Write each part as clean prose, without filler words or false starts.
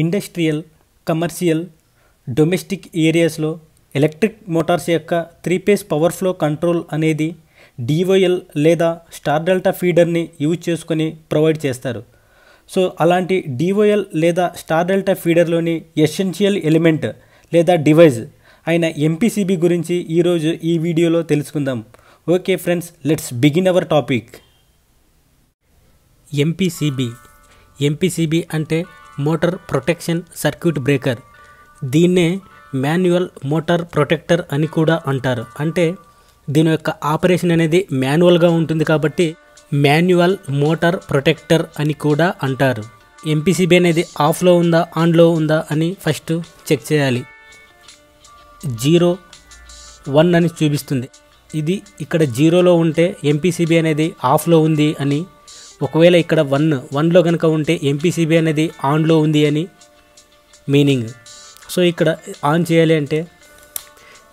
Industrial, commercial, domestic ఏరియాస్లో electric Motors యొక్క 3-phase power flow control అనేది డిఓఎల్ లేదా స్టార్ డెల్టా ఫీడర్ని యూజ్ చేసుకొని ప్రొవైడ్ చేస్తారు. సో అలాంటి డిఓఎల్ లేదా స్టార్ డెల్టా ఫీడర్లోని ఎసెన్షియల్ ఎలిమెంట్ లేదా డివైస్ అయిన ఎంపీసీబీ గురించి ఈరోజు ఈ వీడియోలో తెలుసుకుందాం. Okay friends, let's begin our topic. MPCB అంటే మోటార్ ప్రొటెక్షన్ సర్క్యూట్ బ్రేకర్. దీన్నే మాన్యువల్ మోటార్ ప్రొటెక్టర్ అని కూడా అంటారు. అంటే దీని యొక్క ఆపరేషన్ అనేది మాన్యువల్గా ఉంటుంది కాబట్టి మాన్యువల్ మోటార్ ప్రొటెక్టర్ అని కూడా అంటారు. ఎంపీసీబీ అనేది ఆఫ్లో ఉందా ఆన్లో ఉందా అని ఫస్ట్ చెక్ చేయాలి. 0, 1 అని చూపిస్తుంది. ఇది ఇక్కడ 0లో ఉంటే ఎంపీసీబీ అనేది ఆఫ్లో ఉంది అని, ఒకవేళ ఇక్కడ 1లో కనుక ఉంటే ఎంపీసీబీ అనేది ఆన్లో ఉంది అని మీనింగ్. సో ఇక్కడ ఆన్ చేయాలి అంటే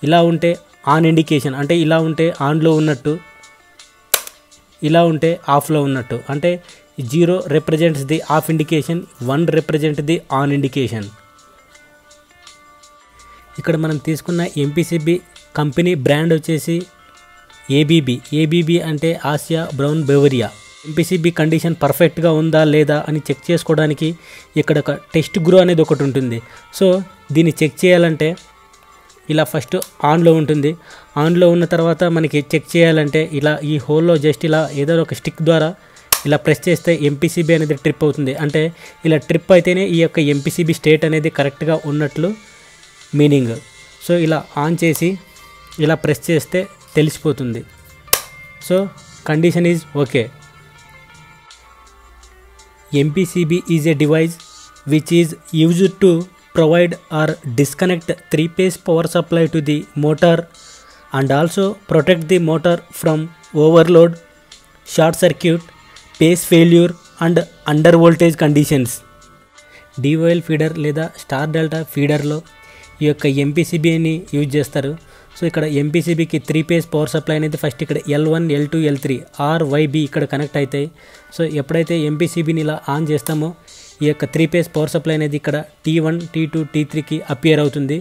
ఇలా ఉంటే ఆన్ ఇండికేషన్, అంటే ఇలా ఉంటే ఆన్లో ఉన్నట్టు, ఇలా ఉంటే ఆఫ్లో ఉన్నట్టు. అంటే 0 represents the of indication, 1 represent the on indication. ఇక్కడ మనం తీసుకున్న ఎంపీసీబీ కంపెనీ బ్రాండ్ వచ్చేసి ఏబీబీ అంటే ఆసియా బ్రౌన్ బెవరియా. ఎంపీసీబీ కండిషన్ పర్ఫెక్ట్గా ఉందా లేదా అని చెక్ చేసుకోవడానికి ఇక్కడ ఒక టెస్ట్ గ్రూ అనేది ఒకటి ఉంటుంది. సో దీన్ని చెక్ చేయాలంటే ఇలా ఫస్ట్ ఆన్లో ఉంటుంది. ఆన్లో ఉన్న తర్వాత మనకి చెక్ చేయాలంటే ఇలా ఈ హోల్లో జస్ట్ ఇలా ఏదో ఒక స్టిక్ ద్వారా ఇలా ప్రెస్ చేస్తే ఎంపీసీబీ అనేది ట్రిప్ అవుతుంది. అంటే ఇలా ట్రిప్ అయితేనే ఈ యొక్క ఎంపీసీబీ స్టేట్ అనేది కరెక్ట్గా ఉన్నట్లు మీనింగ్. సో ఇలా ఆన్ చేసి ఇలా ప్రెస్ చేస్తే తెలిసిపోతుంది. So condition is okay. MPCB is a device which is used to provide or disconnect 3-phase power supply to the motor and also protect the motor from overload, short circuit, phase failure and under voltage conditions. DOL feeder లేదా star delta ఫీడర్లో ఈ యొక్క ఎంపీసీబీని use చేస్తారు. So ఇక్కడ ఎంపీసీబీకి 3-phase power supply అనేది first ఇక్కడ L1, L2, L3 RYB ఇక్కడ connect అవుతాయి. So ఎప్పుడైతే ఎంపీసీబీని ఇలా ఆన్ చేస్తామో ఈ యొక్క 3-phase పవర్ సప్లై అనేది ఇక్కడ T1, T2, T3కి అపియర్ అవుతుంది.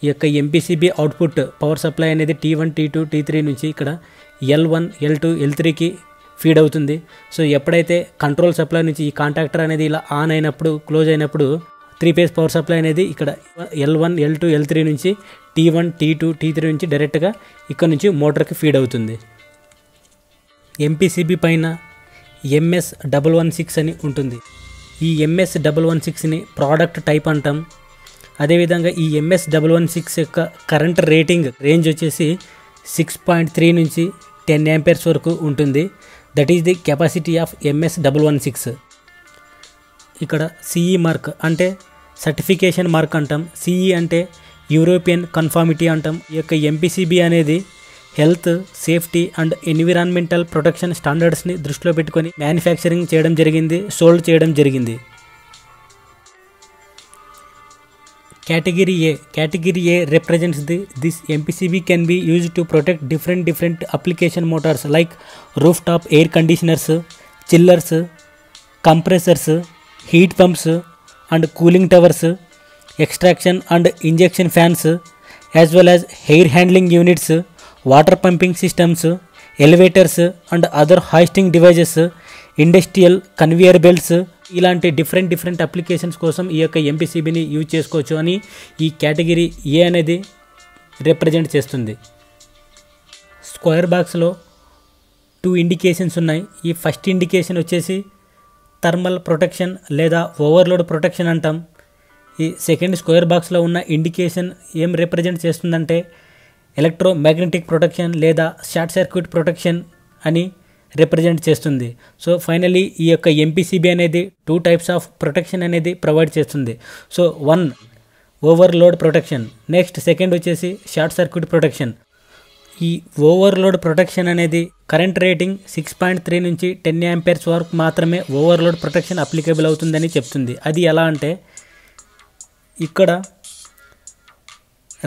ఈ యొక్క ఎంపీసీబీ అవుట్పుట్ పవర్ సప్లై అనేది T1, T2, T3 నుంచి ఇక్కడ L1, L2, L3కి ఫీడ్ అవుతుంది. సో ఎప్పుడైతే కంట్రోల్ సప్లై నుంచి ఈ కాంటాక్టర్ అనేది ఇలా ఆన్ అయినప్పుడు, క్లోజ్ అయినప్పుడు 3-phase పవర్ సప్లై అనేది ఇక్కడ L1, L2, L3 నుంచి T1, T2, T3 నుంచి డైరెక్ట్గా ఇక్కడ నుంచి మోటార్కి ఫీడ్ అవుతుంది. ఎంపీసీబీ పైన MS116 అని ఉంటుంది. ఈ MS116ని ప్రోడక్ట్ టైప్ అంటాం. అదేవిధంగా ఈ MS116 యొక్క కరెంట్ రేటింగ్ రేంజ్ వచ్చేసి 6.3 నుంచి 10 amperes వరకు ఉంటుంది. That is the capacity of MS116. ఇక్కడ CE మార్క్ అంటే సర్టిఫికేషన్ మార్క్ అంటాం. CE అంటే యూరోపియన్ కన్ఫార్మిటీ అంటాం. ఈ యొక్క ఎంపీసీబీ అనేది health, safety and environmental protection స్టాండర్డ్స్ని దృష్టిలో పెట్టుకొని మ్యానుఫ్యాక్చరింగ్ చేయడం జరిగింది, సోల్డ్ చేయడం జరిగింది. Category A represents this MPCB can be used to protect different application motors like rooftop air conditioners, chillers, compressors, heat pumps and cooling towers, extraction and injection fans, as well as air handling units, water pumping systems, elevators and other hoisting devices, industrial conveyor belts. ఇలాంటి different applications కోసం ఈ యొక్క ఎంపీసీబీని use చేసుకోవచ్చు అని ఈ category A అనేది represent చేస్తుంది. Square బాక్స్లో 2 ఇండికేషన్స్ ఉన్నాయి. ఈ ఫస్ట్ ఇండికేషన్ వచ్చేసి థర్మల్ ప్రొటెక్షన్ లేదా ఓవర్లోడ్ ప్రొటెక్షన్ అంటాం. ఈ సెకండ్ స్క్వేర్ బాక్స్లో ఉన్న ఇండికేషన్ ఏం రిప్రజెంట్ చేస్తుందంటే ఎలక్ట్రోమాగ్నెటిక్ ప్రొటెక్షన్ లేదా షార్ట్ సర్క్యూట్ ప్రొటెక్షన్ అని రిప్రజెంట్ చేస్తుంది. సో ఫైనలీ ఈ యొక్క ఎంపీసీబీ అనేది 2 types ఆఫ్ ప్రొటెక్షన్ అనేది ప్రొవైడ్ చేస్తుంది. So 1 overload protection, next second వచ్చేసి షార్ట్ సర్క్యూట్ ప్రొటెక్షన్. ఈ ఓవర్లోడ్ ప్రొటెక్షన్ అనేది కరెంట్ రేటింగ్ 6.3 నుంచి 10 amperes వరకు మాత్రమే ఓవర్లోడ్ ప్రొటెక్షన్ అప్లికేబుల్ అవుతుందని చెప్తుంది. అది ఎలా అంటే ఇక్కడ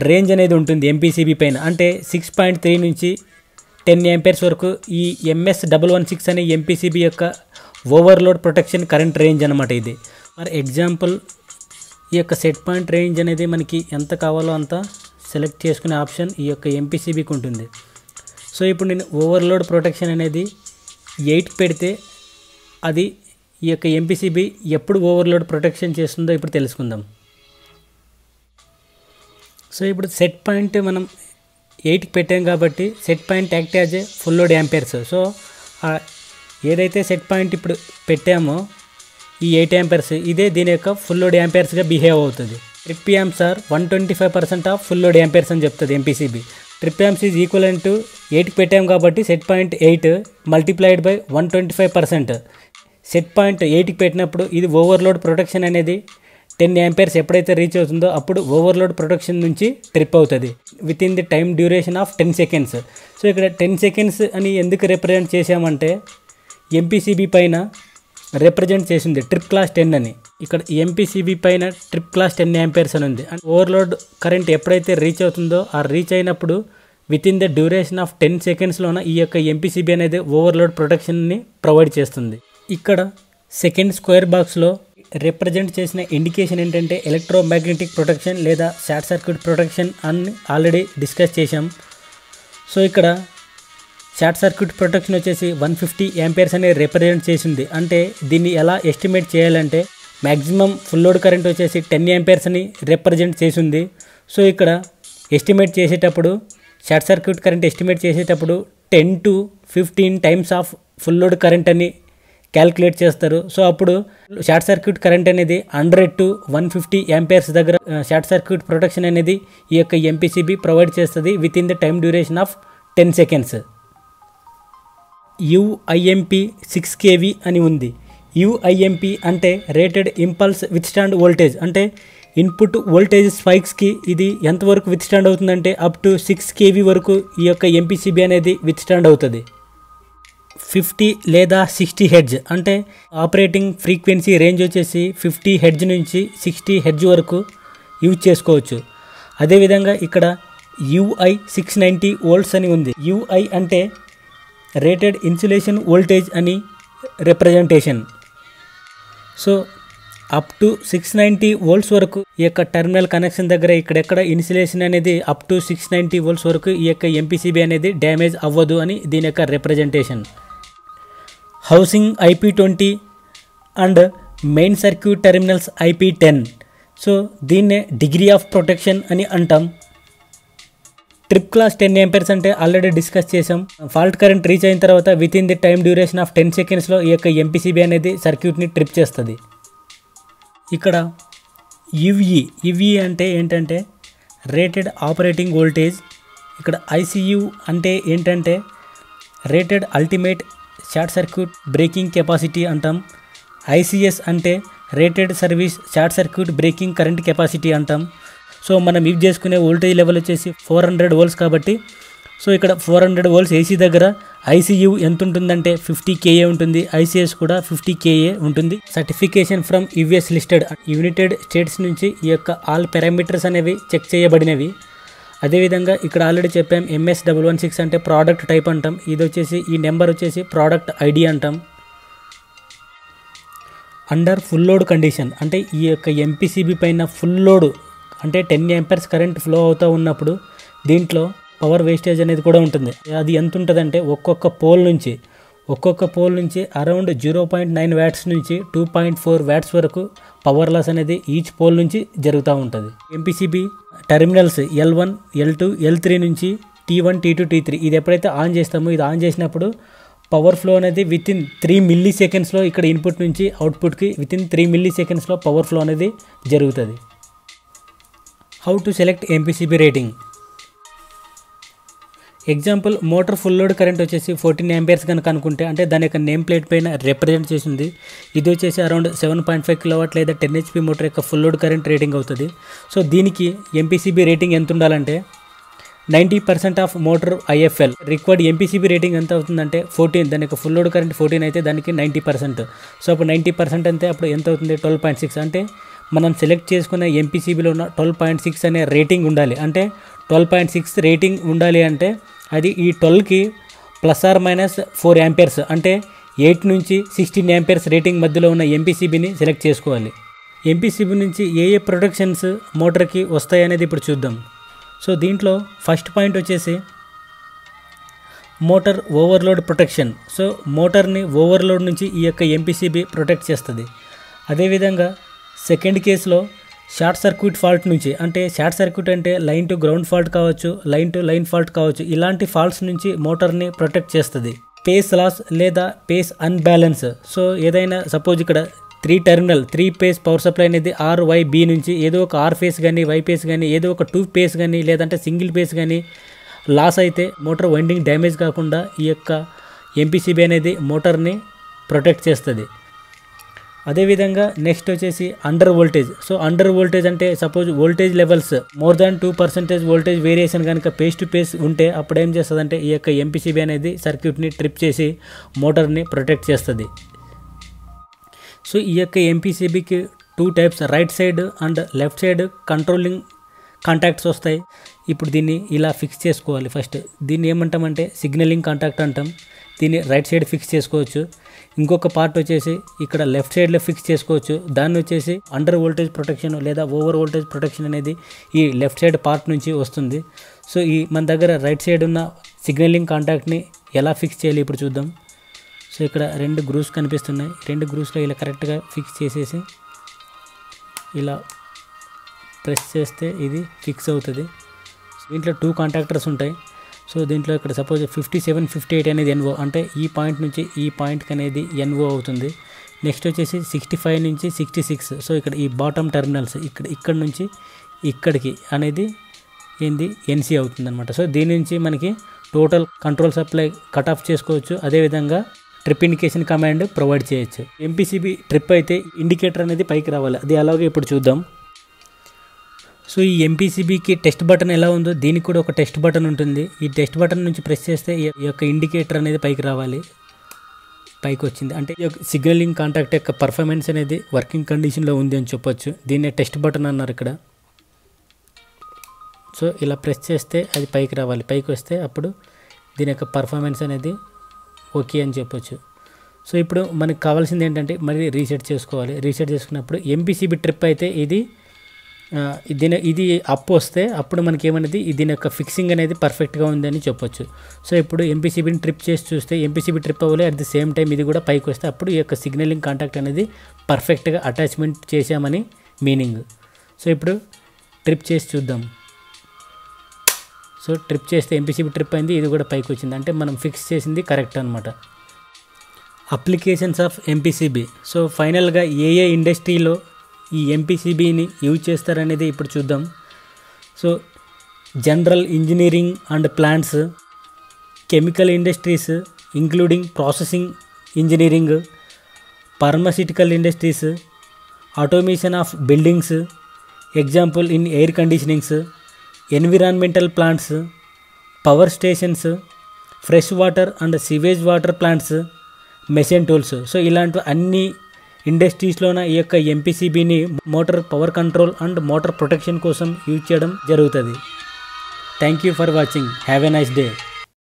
రేంజ్ అనేది ఉంటుంది ఎంపీసీబీ పైన. అంటే 6.3 నుంచి 10 amperes వరకు ఈ MS116 అనే ఎంపీసీబీ యొక్క ఓవర్లోడ్ ప్రొటెక్షన్ కరెంట్ రేంజ్ అనమాట ఇది. ఫర్ ఎగ్జాంపుల్ ఈ యొక్క సెట్ పాయింట్ రేంజ్ అనేది మనకి ఎంత కావాలో అంత సెలెక్ట్ చేసుకునే ఆప్షన్ ఈ యొక్క ఎంపీసీబీకి ఉంటుంది. సో ఇప్పుడు నేను ఓవర్లోడ్ ప్రొటెక్షన్ అనేది 8 పెడితే అది ఈ యొక్క ఎంపీసీబీ ఎప్పుడు ఓవర్లోడ్ ప్రొటెక్షన్ చేస్తుందో ఇప్పుడు తెలుసుకుందాం. సో ఇప్పుడు సెట్ పాయింట్ మనం 8కి పెట్టాం కాబట్టి set point act as a full load amperes. So ఏదైతే సెట్ పాయింట్ ఇప్పుడు పెట్టామో ఈ 8 యాంపేర్స్ ఇదే దీని యొక్క ఫుల్ లోడ్ యాంపేర్స్గా బిహేవ్ అవుతుంది. Trip amps are 125% of full load amperes అని చెప్తుంది MPCB. Trip amps is equal to 8కి పెట్టాం కాబట్టి set point 8 multiplied by 125%. Set point 8కి పెట్టినప్పుడు ఇది ఓవర్లోడ్ ప్రొటెక్షన్ అనేది 10 యాంపేర్స్ ఎప్పుడైతే రీచ్ అవుతుందో అప్పుడు ఓవర్లోడ్ ప్రొటెక్షన్ నుంచి ట్రిప్ అవుతుంది with in the time duration of 10 seconds. So ఇక్కడ 10 సెకండ్స్ అని ఎందుకు రిప్రజెంట్ చేసామంటే ఎంపీసీబీ పైన రిప్రజెంట్ చేసింది ట్రిప్ క్లాస్ 10 అని. ఇక్కడ ఎంపీసీబీ పైన ట్రిప్ క్లాస్ 10 యాంపేర్స్ అని ఉంది. అండ్ ఓవర్లోడ్ కరెంట్ ఎప్పుడైతే రీచ్ అవుతుందో ఆ రీచ్ అయినప్పుడు with in the duration of 10 సెకండ్స్లోన ఈ యొక్క ఎంపీసీబీ అనేది ఓవర్లోడ్ ప్రొటెక్షన్ని ప్రొవైడ్ చేస్తుంది. ఇక్కడ సెకండ్ స్క్వేర్ బాక్స్లో రిప్రజెంట్ చేసిన ఇండికేషన్ ఏంటంటే ఎలక్ట్రోమాగ్నెటిక్ ప్రొటెక్షన్ లేదా షార్ట్ సర్క్యూట్ ప్రొటెక్షన్ అని ఆల్రెడీ డిస్కస్ చేశాం. సో ఇక్కడ షార్ట్ సర్క్యూట్ ప్రొటెక్షన్ వచ్చేసి 150 యాంపేర్స్ అనేది రిప్రజెంట్ చేసింది. అంటే దీన్ని ఎలా ఎస్టిమేట్ చేయాలంటే మ్యాక్సిమం ఫుల్ లోడ్ కరెంట్ వచ్చేసి 10 యాంపేర్స్ అని రిప్రజెంట్ చేసింది. సో ఇక్కడ ఎస్టిమేట్ చేసేటప్పుడు షార్ట్ సర్క్యూట్ కరెంట్ ఎస్టిమేట్ చేసేటప్పుడు 10 to 15 times of full load current అని క్యాల్కులేట్ చేస్తారు. సో అప్పుడు షార్ట్ సర్క్యూట్ కరెంట్ అనేది 100 to 150 యాంపేర్స్ దగ్గర షార్ట్ సర్క్యూట్ ప్రొటెక్షన్ అనేది ఈ యొక్క ఎంపీసీబీ ప్రొవైడ్ చేస్తుంది within the time duration of 10 seconds. UIMP 6 kV అని ఉంది. యుఐఎంపీ అంటే రేటెడ్ ఇంపల్స్ విత్స్టాండ్ వోల్టేజ్. అంటే ఇన్పుట్ వోల్టేజ్ స్పైక్స్కి ఇది ఎంతవరకు విత్స్టాండ్ అవుతుందంటే అప్ టు 6 kV వరకు ఈ యొక్క ఎంపీసీబీ అనేది విత్స్టాండ్ అవుతుంది. 50 లేదా 60 హెర్ట్జ్ అంటే ఆపరేటింగ్ ఫ్రీక్వెన్సీ రేంజ్ వచ్చేసి 50 హెర్ట్జ్ నుంచి 60 హెర్ట్జ్ వరకు యూజ్ చేసుకోవచ్చు. అదేవిధంగా ఇక్కడ యుఐ 690 వోల్ట్స్ అని ఉంది. యుఐ అంటే రేటెడ్ ఇన్సులేషన్ వోల్టేజ్ అని representation. So up to 690 volts వరకు ఈ యొక్క టెర్మినల్ కనెక్షన్ దగ్గర ఇక్కడెక్కడ ఇన్సులేషన్ అనేది అప్ టు 690 వోల్ట్స్ వరకు ఈ యొక్క ఎంపీసీబీ అనేది డ్యామేజ్ అవ్వదు అని దీని యొక్క representation. Housing IP20 and main circuit terminals IP10. So దీన్నే డిగ్రీ ఆఫ్ ప్రొటెక్షన్ అని అంటాం. ట్రిప్ క్లాస్ 10 యాంపేర్స్ అంటే ఆల్రెడీ డిస్కస్ చేసాం. ఫాల్ట్ కరెంట్ రీచ్ అయిన తర్వాత with in the time duration of 10 సెకండ్స్లో ఈ యొక్క ఎంపీసీబీ అనేది సర్క్యూట్ని ట్రిప్ చేస్తుంది. ఇక్కడ యువి అంటే ఏంటంటే రేటెడ్ ఆపరేటింగ్ వోల్టేజ్. ఇక్కడ ICU అంటే ఏంటంటే rated ultimate short circuit breaking capacity అంటాం. ICS అంటే rated service short circuit breaking current capacity అంటాం. సో మనం యూజ్ చేసుకునే వోల్టేజ్ లెవెల్ వచ్చేసి 400 వోల్ట్స్ కాబట్టి సో ఇక్కడ 400 వోల్ట్స్ AC దగ్గర ICU ఎంత ఉంటుందంటే 50 kA ఉంటుంది. ICS కూడా 50 kA ఉంటుంది. Certification from US listed United states నుంచి ఈ యొక్క ఆల్ పారామీటర్స్ అనేవి చెక్ చేయబడినవి. అదేవిధంగా ఇక్కడ ఆల్రెడీ చెప్పాం MS116 అంటే ప్రోడక్ట్ టైప్ అంటాం. ఇది వచ్చేసి ఈ నెంబర్ వచ్చేసి ప్రోడక్ట్ ID అంటాం. అండర్ ఫుల్ లోడ్ కండిషన్ అంటే ఈ యొక్క ఎంపీసీబీ పైన ఫుల్ లోడ్ అంటే 10 యాంపర్స్ కరెంట్ ఫ్లో అవుతూ ఉన్నప్పుడు దీంట్లో పవర్ వేస్టేజ్ అనేది కూడా ఉంటుంది. అది ఎంత ఉంటుందంటే ఒక్కొక్క పోల్ నుంచి అరౌండ్ 0.9 వాట్స్ నుంచి 2.4 వాట్స్ వరకు పవర్ లాస్ అనేది ఈచ్ పోల్ నుంచి జరుగుతూ ఉంటుంది. MPCB terminals L1, L2, L3 నుంచి T1, T2, T3 ఇది ఎప్పుడైతే ఆన్ చేస్తామో ఇది ఆన్ చేసినప్పుడు పవర్ ఫ్లో అనేది విత్ ఇన్ 3 మిల్లీ సెకండ్స్లో ఇక్కడ ఇన్పుట్ నుంచి అవుట్పుట్కి విత్ ఇన్ 3 మిల్లీ సెకండ్స్లో పవర్ ఫ్లో అనేది జరుగుతుంది. How to select MPCB rating. Example motor full load current వచ్చేసి 14 యాంపేర్స్ కనుక అనుకుంటే అంటే దాని యొక్క నేమ్ ప్లేట్ పైన రిప్రజెంట్ చేసింది. ఇది వచ్చేసి అరౌండ్ 7.5 kW లేదా 10 HP మోటార్ యొక్క ఫుల్ లోడ్ కరెంట్ రేటింగ్ అవుతుంది. సో దీనికి ఎంపీసీబీ రేటింగ్ ఎంత ఉండాలంటే 90% of motor IFL. Required MPCB rating ఎంత అవుతుందంటే 14. దాని యొక్క ఫుల్ లోడ్ కరెంట్ 14 అయితే దానికి 90%. సో అప్పుడు 90% అంటే అప్పుడు ఎంత అవుతుంది 12.6. అంటే మనం సెలెక్ట్ చేసుకున్న ఎంపీసీబీలో ఉన్న 12.6 అనే రేటింగ్ ఉండాలి. అంటే 12.6 రేటింగ్ ఉండాలి అంటే అది ఈ 12కి ±4 యాంపేర్స్ అంటే 8 నుంచి 16 యాంపేర్స్ రేటింగ్ మధ్యలో ఉన్న ఎంపీసీబీని సెలెక్ట్ చేసుకోవాలి. ఎంపీసీబీ నుంచి ఏ ఏ ప్రొటెక్షన్స్ మోటార్కి వస్తాయి అనేది ఇప్పుడు చూద్దాం. సో దీంట్లో ఫస్ట్ పాయింట్ వచ్చేసి మోటార్ ఓవర్లోడ్ ప్రొటెక్షన్. సో మోటార్ని ఓవర్లోడ్ నుంచి ఈ యొక్క ఎంపీసీబీ ప్రొటెక్ట్ చేస్తుంది. అదేవిధంగా సెకండ్ కేసులో షార్ట్ సర్క్యూట్ ఫాల్ట్ నుంచి, అంటే షార్ట్ సర్క్యూట్ అంటే లైన్ టు గ్రౌండ్ ఫాల్ట్ కావచ్చు, లైన్ టు లైన్ ఫాల్ట్ కావచ్చు, ఇలాంటి ఫాల్ట్స్ నుంచి మోటార్ని ప్రొటెక్ట్ చేస్తుంది. పేస్ లాస్ లేదా పేస్ అన్బ్యాలెన్స్. సో ఏదైనా సపోజ్ ఇక్కడ 3 ఫేస్ పవర్ సప్లై అనేది RYB నుంచి ఏదో ఒక R ఫేస్ కానీ Y ఫేస్ కానీ ఏదో ఒక 2 ఫేస్ కానీ లేదంటే సింగిల్ ఫేస్ కానీ లాస్ అయితే మోటార్ వైండింగ్ డ్యామేజ్ కాకుండా ఈ యొక్క ఎంపీసీబీ అనేది మోటార్ని ప్రొటెక్ట్ చేస్తుంది. అదేవిధంగా నెక్స్ట్ వచ్చేసి under voltage. So under voltage అంటే suppose voltage levels more than 2% voltage variation కనుక పేస్ టు పేస్ ఉంటే అప్పుడు ఏం చేస్తుందంటే ఈ యొక్క ఎంపీసీబీ అనేది సర్క్యూట్ని ట్రిప్ చేసి మోటార్ని ప్రొటెక్ట్ చేస్తుంది. సో ఈ యొక్క ఎంపీసీబీకి 2 types, right side and left side controlling contacts వస్తాయి. ఇప్పుడు దీన్ని ఇలా ఫిక్స్ చేసుకోవాలి. ఫస్ట్ దీన్ని ఏమంటామంటే సిగ్నలింగ్ కాంటాక్ట్ అంటాం. దీన్ని రైట్ సైడ్ ఫిక్స్ చేసుకోవచ్చు. ఇంకొక పార్ట్ వచ్చేసి ఇక్కడ లెఫ్ట్ సైడ్లో ఫిక్స్ చేసుకోవచ్చు. దాన్ని వచ్చేసి అండర్ వోల్టేజ్ ప్రొటెక్షన్ లేదా ఓవర్ వోల్టేజ్ ప్రొటెక్షన్ అనేది ఈ లెఫ్ట్ సైడ్ పార్ట్ నుంచి వస్తుంది. సో ఈ మన దగ్గర రైట్ సైడ్ ఉన్న సిగ్నలింగ్ కాంటాక్ట్ని ఎలా ఫిక్స్ చేయాలి ఇప్పుడు చూద్దాం. సో ఇక్కడ 2 గ్రూవ్స్ కనిపిస్తున్నాయి. 2 గ్రూవ్స్లో ఇలా కరెక్ట్గా ఫిక్స్ చేసేసి ఇలా ప్రెస్ చేస్తే ఇది ఫిక్స్ అవుతుంది. దీంట్లో 2 కాంటాక్టర్స్ ఉంటాయి. సో దీంట్లో ఇక్కడ సపోజ్ 57, 58 అనేది NO, అంటే ఈ పాయింట్ నుంచి ఈ పాయింట్కి అనేది NO అవుతుంది. నెక్స్ట్ వచ్చేసి 65 నుంచి 66. సో ఇక్కడ ఈ బాటమ్ టెర్మినల్స్ ఇక్కడ నుంచి ఇక్కడికి అనేది ఏంది NC అవుతుంది అనమాట. సో దీని నుంచి మనకి total control supply cut off చేసుకోవచ్చు. అదేవిధంగా ట్రిప్ ఇండికేషన్ కమాండ్ ప్రొవైడ్ చేయొచ్చు. ఎంపీసీబీ ట్రిప్ అయితే ఇండికేటర్ అనేది పైకి రావాలి. అది అలాగే ఇప్పుడు చూద్దాం. సో ఈ ఎంపీసీబీకి టెస్ట్ బటన్ ఎలా ఉందో దీనికి కూడా ఒక టెస్ట్ బటన్ ఉంటుంది. ఈ టెస్ట్ బటన్ నుంచి ప్రెస్ చేస్తే ఈ యొక్క ఇండికేటర్ అనేది పైకి రావాలి. పైకి వచ్చింది అంటే ఈ యొక్క సిగ్నలింగ్ కాంటాక్ట్ యొక్క పర్ఫార్మెన్స్ అనేది వర్కింగ్ కండిషన్లో ఉంది అని చెప్పొచ్చు. దీన్నే టెస్ట్ బటన్ అన్నారు ఇక్కడ. సో ఇలా ప్రెస్ చేస్తే అది పైకి రావాలి. పైకి వస్తే అప్పుడు దీని యొక్క పర్ఫార్మెన్స్ అనేది ఓకే అని చెప్పొచ్చు. సో ఇప్పుడు మనకు కావాల్సింది ఏంటంటే మరి రీసెట్ చేసుకోవాలి. రీసెట్ చేసుకున్నప్పుడు ఎంపీసీబీ ట్రిప్ అయితే ఇది అప్ వస్తే అప్పుడు మనకి ఏమనేది దీని యొక్క ఫిక్సింగ్ అనేది పర్ఫెక్ట్గా ఉందని చెప్పొచ్చు. సో ఇప్పుడు ఎంపీసీబీని ట్రిప్ చేసి చూస్తే ఎంపీసీబీ ట్రిప్ అవ్వాలి. అట్ ది సేమ్ టైం ఇది కూడా పైకి వస్తే అప్పుడు ఈ యొక్క సిగ్నలింగ్ కాంటాక్ట్ అనేది పర్ఫెక్ట్గా అటాచ్మెంట్ చేసామని మీనింగ్. సో ఇప్పుడు ట్రిప్ చేసి చూద్దాం. సో ట్రిప్ చేస్తే ఎంపీసీబీ ట్రిప్ అయింది, ఇది కూడా పైకి వచ్చింది, అంటే మనం ఫిక్స్ చేసింది కరెక్ట్ అనమాట. Applications of MPCB. సో ఫైనల్గా ఏ ఇండస్ట్రీలో ఈ ఎంపీసీబీని యూజ్ చేస్తారనేది ఇప్పుడు చూద్దాం. So general engineering and plants, chemical industries including processing engineering, pharmaceutical industries, automation of buildings, example in air conditionings, environmental plants, power stations, fresh water and sewage water plants, machine tools. So ఇలాంటి అన్ని ఇండస్ట్రీస్లోన ఈ యొక్క ఎంపీసీబీని motor power control and motor protection కోసం use చేయడం జరుగుతుంది. Thank you for watching. Have a nice day.